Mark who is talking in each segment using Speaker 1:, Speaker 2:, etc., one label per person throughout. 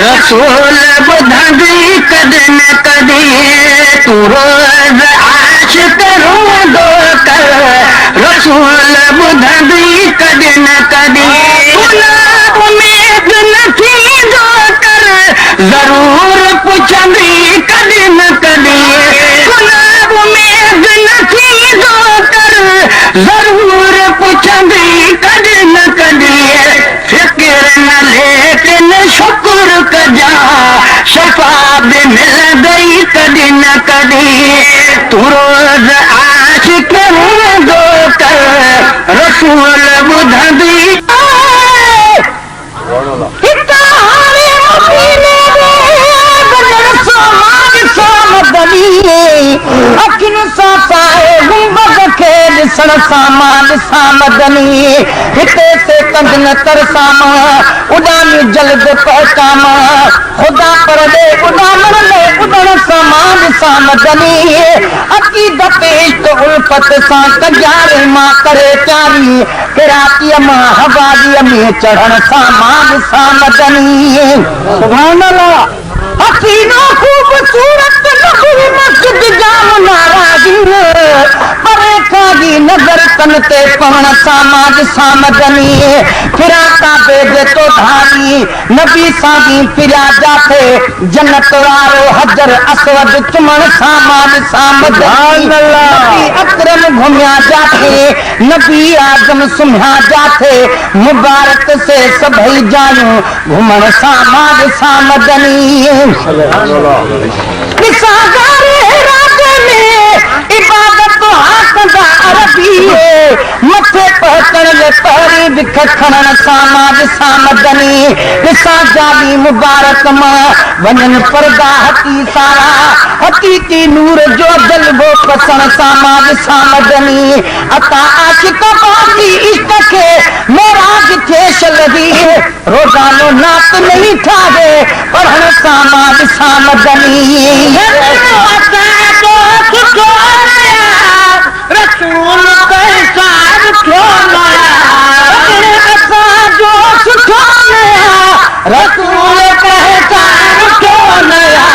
Speaker 1: रसूल ॿुधंदी कॾहिं न कॾहिं तूं रोज़ आशिक़ रोंदो कर रसूल ॿुधंदी कॾहिं न कॾहिं उमेद न थींदो कर ज़रूर पुछंदी कॾहिं न कॾहिं उमेद न थींदो कर ज़रूर पुछंदी कॾहिं न कॾहिं फिक्र न लेकिन शुक्र कजा शफ़ा बि मिलंदी कॾहिं न कॾहिं तूं रोज़ आशिक़ हूंदो कर रसूल ॿुधंदी अखियुनि सां पाए गुंबद खे ॾिसण सां मां ॾिसां मदनी हिते से कंद न तरसां उॾामी जल्द पहुचां ख़ुदा पर ॾे उॾामण में उॾण सां मां ॾिसां मदनी अक़ीदत इश्क उल्फत सां कजारे मां करे चारी किरातीअ मां हवालीअ में चढ़ण सां मां ॾिसां मदनी सुभान अल्लाह हसीनो खूबसूरत नबी मस्जिद जाम नाराज़ी परे खां नज़र कन ते पवण सां मां ॾिसां मदनी फिराता बेबे तो धारी नबी सां बि फिरिया जाथे जन्नत वारो हजर असवद चुमण सां मां ॾिसां मदनी नबी अकरम घुमिया जाथे नबी आज़म सुम्हिया जाथे मुबारक से सभई जायूं घुमण सां मां ॾिसां मदनी इबादत हाकंदा अरबी मथे पहुचण जे पहिरीं बिख खणण सां मां ॾिसां मदनी ॾिसां जाली मुबारक मां वञनि पर्दा हटी सारा हकीकी नूर जो जलवो पसण सां मां ॾिसां मदनी अता आशिक़ बाक़ी इश्क खे मेराज थे शलदी रोज़ानो नात नहीं ठाहे पढ़ण सां मां ॾिसां मदनी रसूल पैसार क्यों नया असांजो सुठो नया रसूल पैसार क्यों नया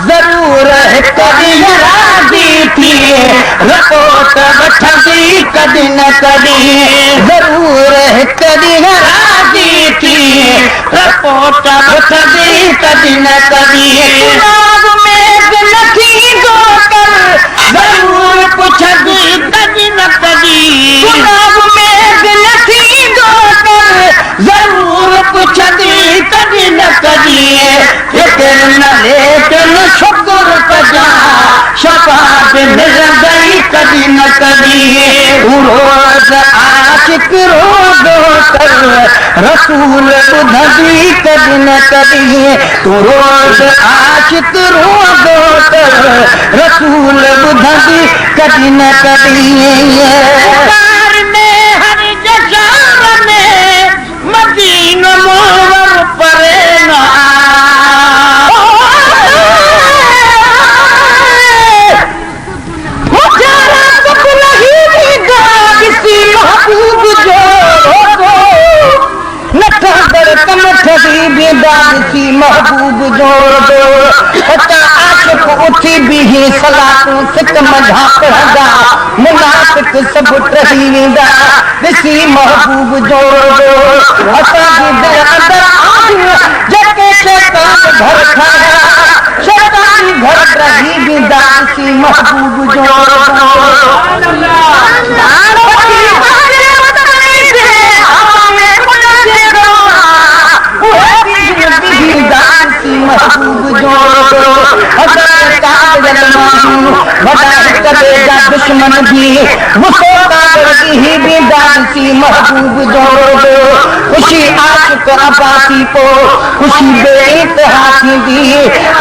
Speaker 1: ज़रूर हिकु ॾींहुं राज़ी थिए रिपोर्ट वठंदी कॾहिं न कॾहिं ज़रूर हिकु ॾींहुं राज़ी थिए रिपोर्ट वठंदी कॾहिं न कॾहिं ज़रूर पुछंदी कॾहिं न कॾहिं ज़रूर पुछंदी कॾहिं न कॾहिं फिक्र न लेकिन शुक्र कजा शफ़ा बि मिलंदी कॾहिं न कॾहिं तूं रोज़ आशिक़ रोज़ो कर रसूल ॿुधंदी कॾहिं न कॾहिं तूं रोज़ आशिक़ रोज़ो कर रसूल ॿुधंदी कॾहिं न कॾहिं मदीनो मुनव्वर परे न महबूब जोड़ो आशिक़ उथी बीही सलातूं सिक मझा पढ़ंदा मुनाफ़िक़ सभु टही वेंदा ॾिसी महबूब जोड़ो असांजी दिलि अंदर आहियूं जेके शैतान घर खाया शैतानी घर रही वेंदा ॾिसी महबूब जोड़ो महबूब जोड़ो दुश्मन भी महबूब जोड़ो खुशी आशिक़ अबासी पो खुशी बेइंतहा थींदी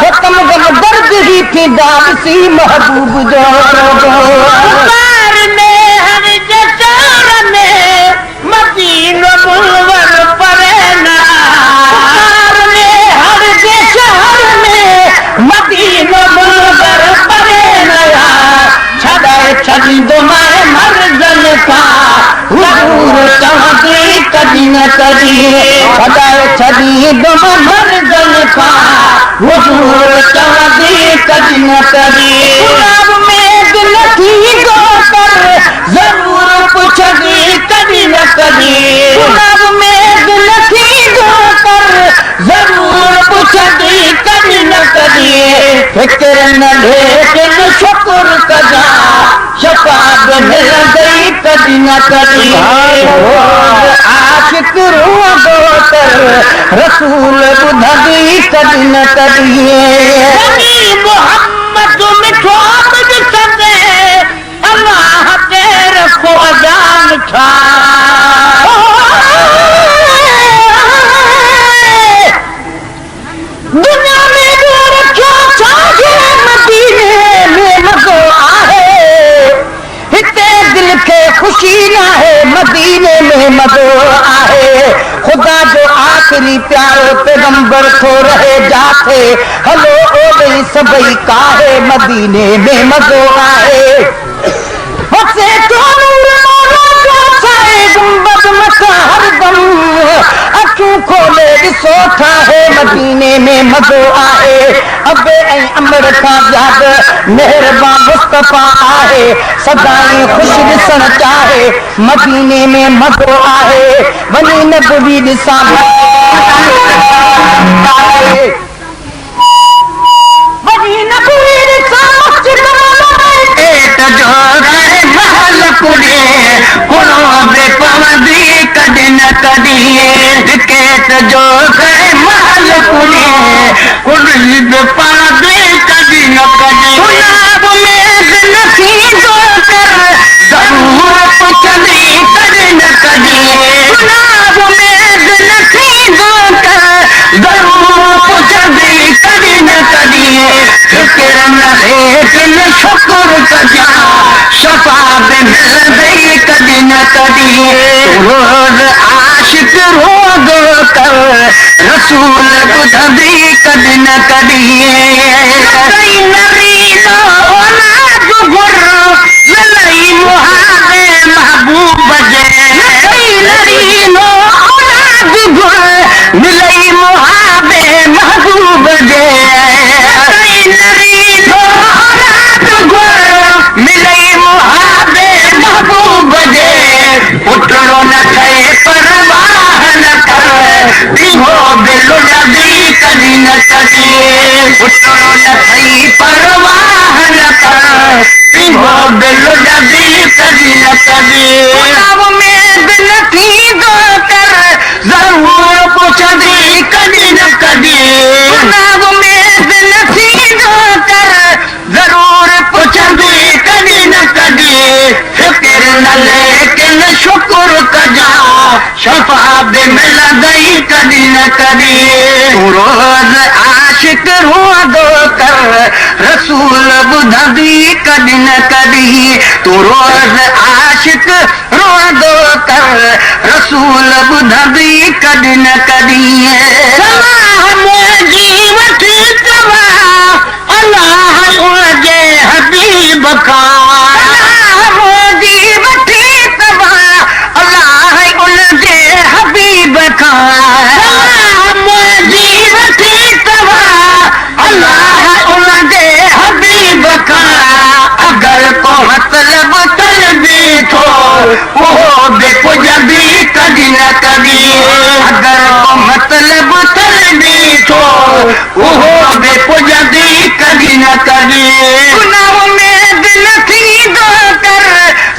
Speaker 1: हुकम गम दर्द ही थींदा सी महबूब जोड़ो मदीनो मुनव्वर परे न मदीनो मुनव्वर परे नया छॾाए छॾींदो मैं मर्दन खां हुजूर चवंदी कॾहिं न न कॾहिं छॾाए छॾी दुम भर जन खां हुजूर चवंदी कॾहिं न कॾहिं गुलाब में दिल थींदो कर ज़रूर पुछंदी कॾहिं न कॾहिं गुलाब में दिल थींदो कर ज़रूर पुछंदी कॾहिं न कॾहिं फिक्र न लेकिन शुक्र कजा शफ़ाअत मिलंदी कॾहिं न कॾहिं आशिक़ रोंदो कर रसूल ॿुधंदी कॾहिं न कॾहिं मोहम्मद मिठो ॾिसंदे अल्लाह ते रखो अजान छा दुनिया में रखियो छाजे मदीने में मज़ो आहे हिते दिल खे ख़ुशी न आहे मदीने में मज़ो आहे खुदा जो आख़िरी प्यारो पैगंबर थो रहे जाथे हलो ओॾे सभई काहे मदीने में मज़ो आहे वसे तो नूर मौला जो छाए गुंबद मथा हरदम अखियूं खोले ॾिसो ठाहे मदीने में मज़ो आहे अबे ऐं अमर खां ज़्यादा मेहरबान मुस्तफ़ा आहे सदाई ख़ुशि ॾिसण चाहे मदीने में मज़ो आहे वञी नबवी ॾिसां वञी नबवी ॾिसां मस्जिद पेट जो घरे महल कुड़े कुड़ो बे पवंदी कॾहिं न कॾहिं केट जो घरे महल कुड़े कुड़ी बे पवंदी कॾहिं न कॾहिं गुलाब में दिल थींदो कर ज़रूर पुछंदी कॾहिं न कॾहिं गुलाब में दिल थींदो कर ज़रूर पुछंदी कॾहिं न कॾहिं फिक्र न लेकिन शुक्र कजा शफ़ाअत मिलंदी कॾहिं न कॾहिं रोज़ आशिक़ रोंदो कर रसूल ॿुधंदी कॾहिं न कॾहिं नरीनो औलाद घुर मिलई मुहाबे महबूब जे नरीनो औलाद घुर मिलई मुहाबे महबूब जे नरीनो औलाद घुर मिलई मुहाबे महबूब जे पुटड़ो न ठहे परवाह न कर दीहो दिल लॻी कॾहिं न कॾहिं पुटड़ो न ठही परवाह न कर दीहो दिल लॻी कॾहिं न कॾहिं गुलाब में दिल थींदो कर ज़रूर पुछंदी कॾहिं न कॾहिं गुलाब में दिल थींदो कर ज़रूर पुछंदी कॾहिं न कॾहिं फिक्र न लेकिन शुक्र कजा शफ़ाअत मिलंदी कॾहिं न कॾहिं तूं रोज़ आशिक़ रोंदो कर रसूल ॿुधंदी कॾहिं न कॾहिं तूं रोज़ आशिक़ रोंदो कर रसूल ॿुधंदी कॾहिं न कॾहिं सलाह मुंहिंजी वठी तवा अल्लाह उनजे हबीब खां सलाह मुंहिंजी वठी तवा अल्लाह उनजे हबीब खां सलाह मुंहिंजी वठी तवा अल्लाह उनजे हबीब खां अगर को मतलब तलबी थो उहो बि पुॼंदी कॾहिं न कॾहिं अगर को मतलब तलबी थो उहो बि पुॼंदी कॾहिं न कॾहिं गुनाह में दिल थींदो कर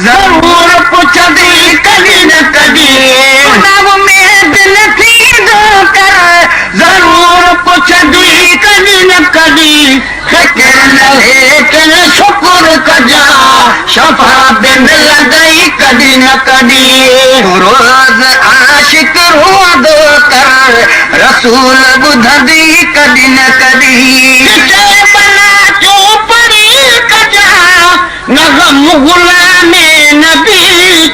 Speaker 1: ज़रूर पुछंदी कॾहिं न कॾहिं गुनाह में दिल थींदो कर ज़रूर पुछंदी कॾहिं न कॾहिं फिक्र न लेकिन शुक्र कजा शफ़ाअत मिलंदी कॾहिं न कॾहिं रोज़ आशिक़ रोंदो कर रसूल ॿुधंदी कॾहिं न कॾहिं बना चोपड़ी कजा नग़म गुलामे नबी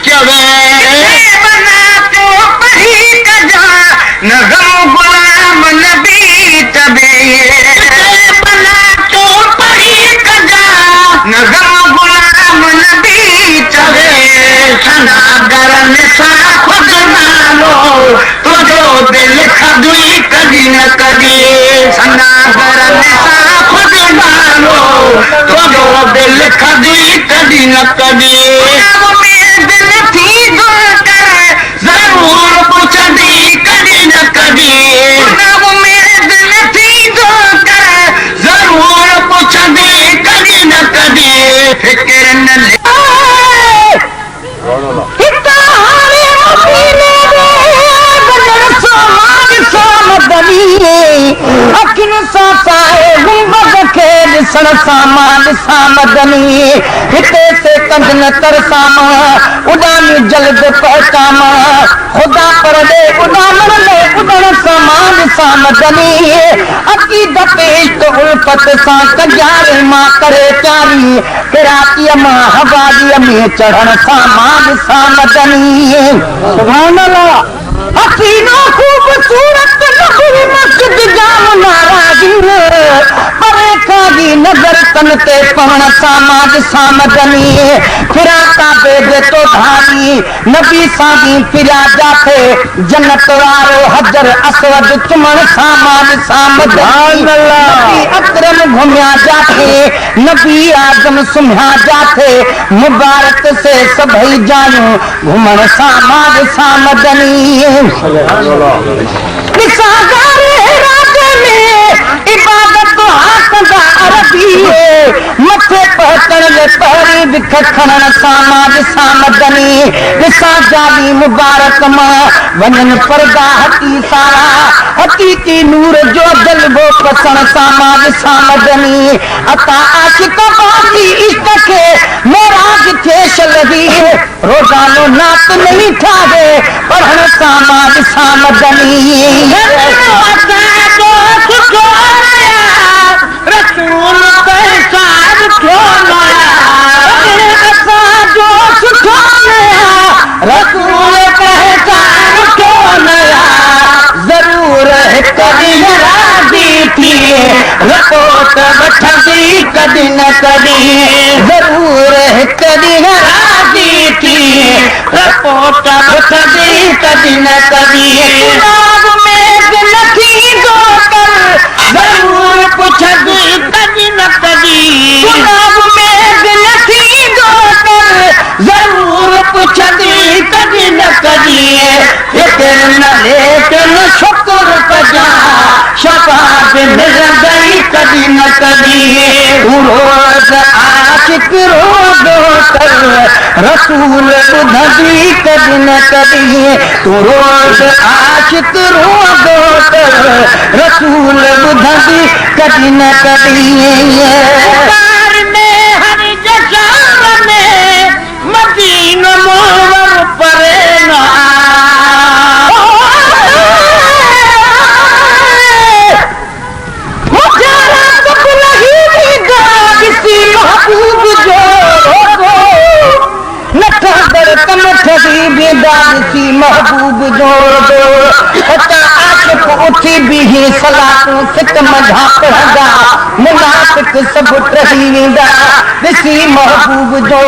Speaker 1: चवे बना चोपड़ी कजा नग़म गुलाम नबी चवे बना चोपड़ी कजा नग़म गुलाम नबी चवे सनागरनि सां ख़ुदि बालो तुझो दिल खदी कदी न कदी सना घर में खुद बालो तुझो दिल खदी कदी न कदी दिल थी जरूर पुछदी कदी न कदी मेरे दिल थी जरूर पुछदी कदी न कदी फिक्र न ले अखिन साफ़ाए गुंबद खे ॾिसण सां मां ॾिसां मदनी हिते से कंद न तरसां उॾामी जल्द पहुचां ख़ुदा पर ॾे उॾामण में उॾण सां मां ॾिसां मदनी अक़ीदत इश्क उल्फत सां कजारे मां करे चारी किरातीअ मां हवालीअ में चढ़ण सां मां ॾिसां मदनी सुभान अल्लाह हसीनो खूबसूरत नखुरी मस्जिद जाम नाराज़िन परे खाली नज़र तन ते पवण सां मां ॾिसां मदनी फिरा काबे जे तो धारी नबी सां फिरिया जाथे जन्नत वारो हजर असवद चुमण सां मां ॾिसां मदनी नबी अकरम घुमिया जाथे नबी आज़म सुम्हिया जाथे मुबारक से सभई जायूं घुमण सां मां ॾिसां मदनी इबादत हाकंदा अरबी मथे पहुचण जे पहिरीं बिख खणण सां मां ॾिसां मदनी ॾिसां जाली मुबारक मां वञनि परदा हटी सारा हकीकी नूर जो जलबो पसण सां मां ॾिसां मदनी अता आशिक बाकी इश्क खे मोराज थे शलदी रोज़ानो नात नहीं ठाहे पढ़ण सां मां ॾिसां मदनी रसूल पैसाब क्यों नया सुठो नया रसूल पैसाब क्यों नया जरूर हिक ॾींहुं राज़ी थी रपोट वठंदी कॾहिं न कॾहिं जरूर हिक ॾींहुं राज़ी थी रपोट वठंदी कॾहिं न कॾहिं जरूर पुछदी कदी न कदी गुलाब में दिल थी कर जरूर पुछदी कदी न कदी फिक्र न लेकिन शुक्र कजा शफात मिल गई कदी न कदी रोज आशिक रोज़ो कर रसूल ॿुधंदी कदी न कदी तू रोज आशिक रोज़ो कर रसूल ॿुधंदी कदी न कदी में हर जशार में मदीनो मोहर परे न महबूब जो नथा दर कम थी बेदासी महबूब जो आशिक उठी बीही सलातूं सितम झापड़ा मुनाफिक सब टही वेंदा ॾिसी महबूब जो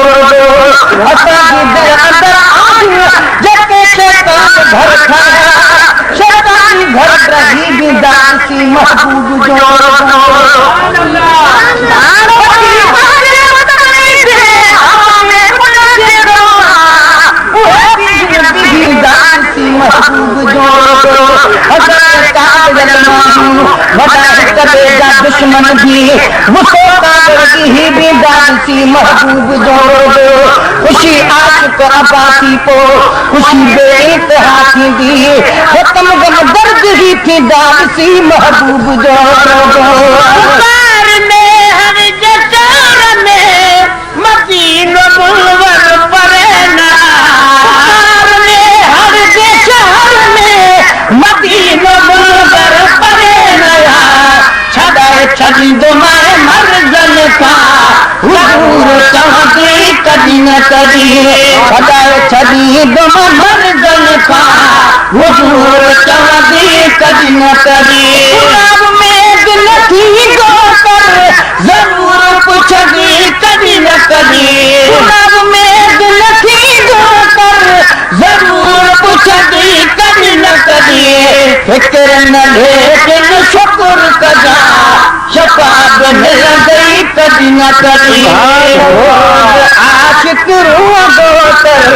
Speaker 1: असांजी दिल अंदर आहियूं जेके शैतान घर ठाहिया शैतानी घर रही वेंदा ॾिसी महबूब जो महबूब जो दुश्मन भी महबूब जो खुशी आशिक अबासी पो खुशी बेइंतहा थींदी खत्म गम दर्द ही थींदा सी महबूब जो मदीनो मुनव्वर परे ना मदीनो मुनव्वर परे नया छॾाए छॾींदो मां मर्ज़न खां हुजूर चवंदी कॾहिं न कॾहिं छॾाए छॾींदो मां मर्ज़न खां हुजूर चवंदी कॾहिं न कॾहिं गुलाब में दिल थींदो कर ज़रूर पुछंदी कॾहिं न कॾहिं गुलाब में दिल थींदो कर ज़रूर पुछंदी लेकिन शुक्र कजा शफात मिल गई कदी न कदी आशिक रोदो कर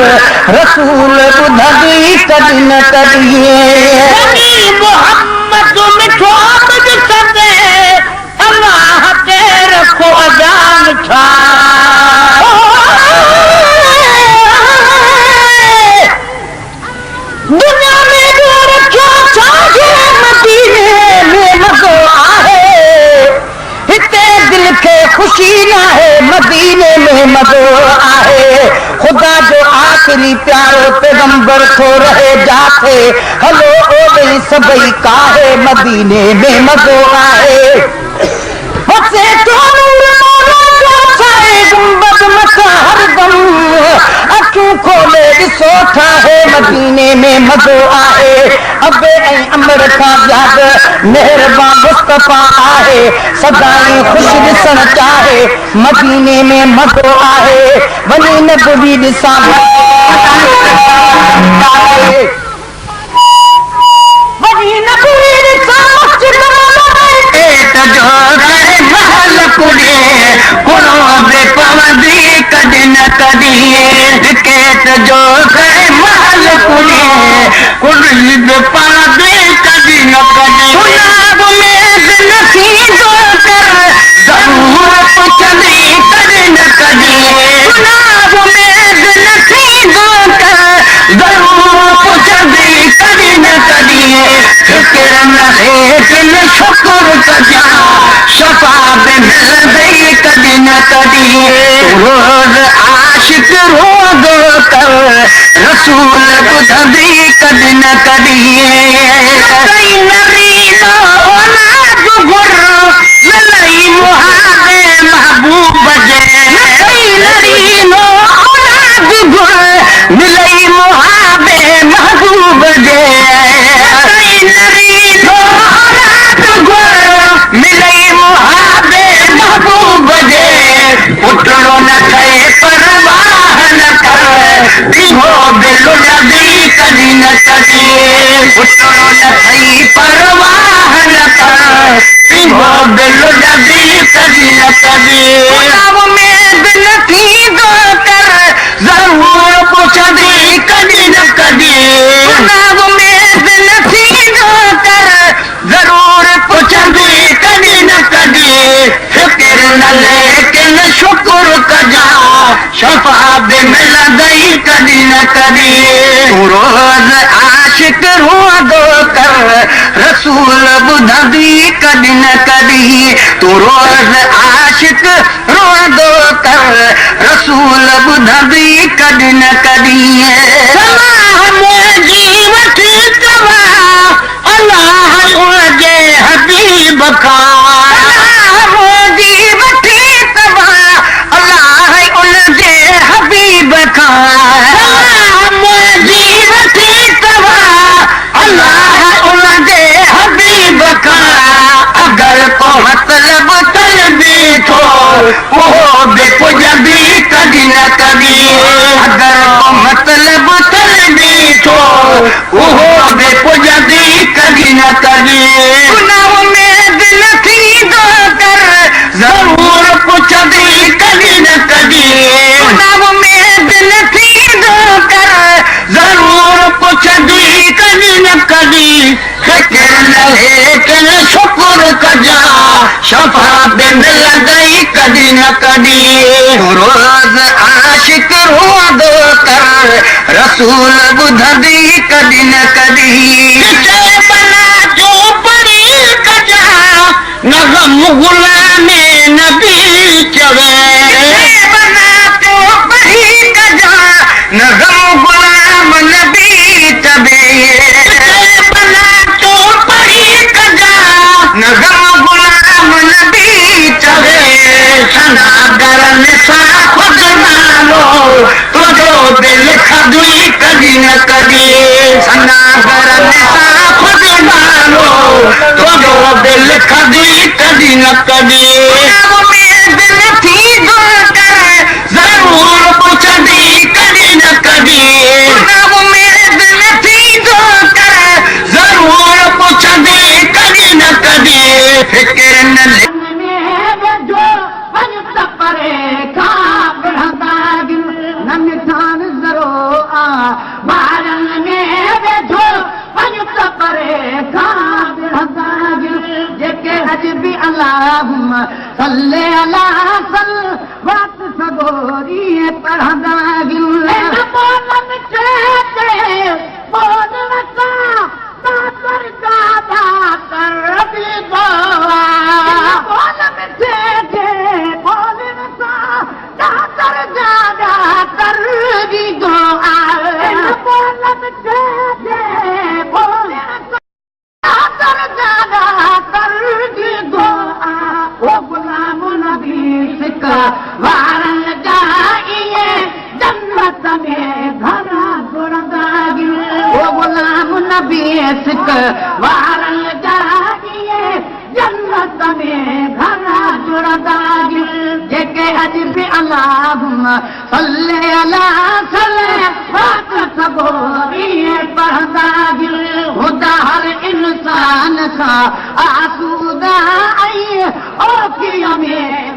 Speaker 1: रसूल ॿुधंदी कदी न कदी मोहम्मद मिठो ॾिसंदे अल्लाह ते रखो अजान छा दुनिया में रखो छाजे मदीने में मज़ो आहे हिते दिल खे ख़ुशी न आहे मदीने में मज़ो आहे खुदा जो आख़िरी प्यारो पैगंबर थो रहे जाथे हलो ओॾे सभई काहे मदीने में मज़ो आहे बसे तो नूर मौला जो छाए गुंबद मथा हरदम अखियूं खोले ॾिसो ठाहे मदीने में मज़ो आहे अबे ऐं अमर खां ज़्यादा मेहरबान मुस्तफ़ा आहे सदाई ख़ुशि ॾिसण चाहे मदीने में मज़ो आहे वञी न बुधी ॾिसां वञी न बुधी ॾिसां मस्जिद पेट जो करे महल कुड़े कुड़ो बे पवंदी कॾहिं न कॾहिं पेट जो करे महल कुड़े कुड़ी बे पवंदी कॾहिं न कॾहिं गुलाब में दिल थींदो कर ज़रूर पुछंदी कॾहिं न कॾहिं गुलाब में दिल थींदो कर ज़रूर पुछंदी कॾहिं न कॾहिं फिक्र न लेकिन शुक्र कजा शफा बि मिलंदी कॾहिं न कॾहिं रोज़ आशिक रोदो कर रसूल ॿुधंदी कॾहिं न कॾहिं मिलई मुहाबे महबूब जे मिलई मुहाबे महबूब जे मिलई मुहाबे महबूब जे उठणो न ठहे परवाह न कर इहो दिल लॻी कॾहिं न कॾहिं उठणो न ठही परवाह न कर इहो दिल लॻी कॾहिं न कॾहिं गुलाब में दिल थींदो कर ज़रूर पुछंदी कॾहिं न कॾहिं गुलाब में दिल थींदो कर ज़रूर पुछंदी कॾहिं न कॾहिं फिक्र न लेकिन शुक्र कजा शफा बि मिलंदी कॾहिं न कॾहिं रोज़ आशिक रोदो कर रसूल ॿुधंदी कॾहिं न कॾहिं तूं रोज़ आशिक रोदो कर रसूल ॿुधंदी कॾहिं न कॾहिं सलाह मुंहिंजी वठी तवा अलाह उनजे हबीब खां मुंहिंजी वठी तवा अलाह उनजे हबीब खां मुंहिंजी वठी तवा अलाह उनजे हबीब खां अगरि को मतिलब तलबी थो उहो बि पुॼंदी कॾहिं न कॾहिं अगरि को मतिलब तलबी थो उहो बि पुॼंदी कॾहिं न कॾहिं गुनाह में दिल थींदो कर ज़रूर पुछंदी कॾहिं न कॾहिं गुनाह में दिल थींदो कर ज़रूर पुछंदी कॾहिं न कॾहिं फिक्र न लेकिन शुक्र कजा शफा बि मिलंदी कॾहिं न कॾहिं रोज़ आशिक रोदो कर रसूल ॿुधंदी कॾहिं न कॾहिं बना जो परी कजा न गम गुलामे नबी चवे बना जो परी कजा न गम गुलाम नबी चवे बना जो परी कजा न गम गुलाम नबी चवे सनागर निसां खुद नालो तुझो दिल खदुई कॾहिं न कॾहिं सनागर निसां खुद नालो तुझो दिल खदुई कॾहिं न कॾहिं दिल थींदो कर ज़रूर पुछंदी कॾहिं न कॾहिं दिल थींदो कर ज़रूर اللهم صل على صلوات صبوري پڑھدا گل بولن چاہتے بولن کا داتر جادا کر بھی دعا بولن چاہتے بولن کا داتر جادا کر بھی دعا بولن چاہتے بولن کا داتر جادا کر بھی دعا وہ غلام نبی سکھ وارن جائیے جنت میں گھر جڑدا گل وہ غلام نبی سکھ وارن جائیے جنت میں گھر جڑدا گل جے اج بھی اللہم صلی علی صلوات صبوری پڑھدا گل خدا ہر انسان کا آسودہ آئی او کی میں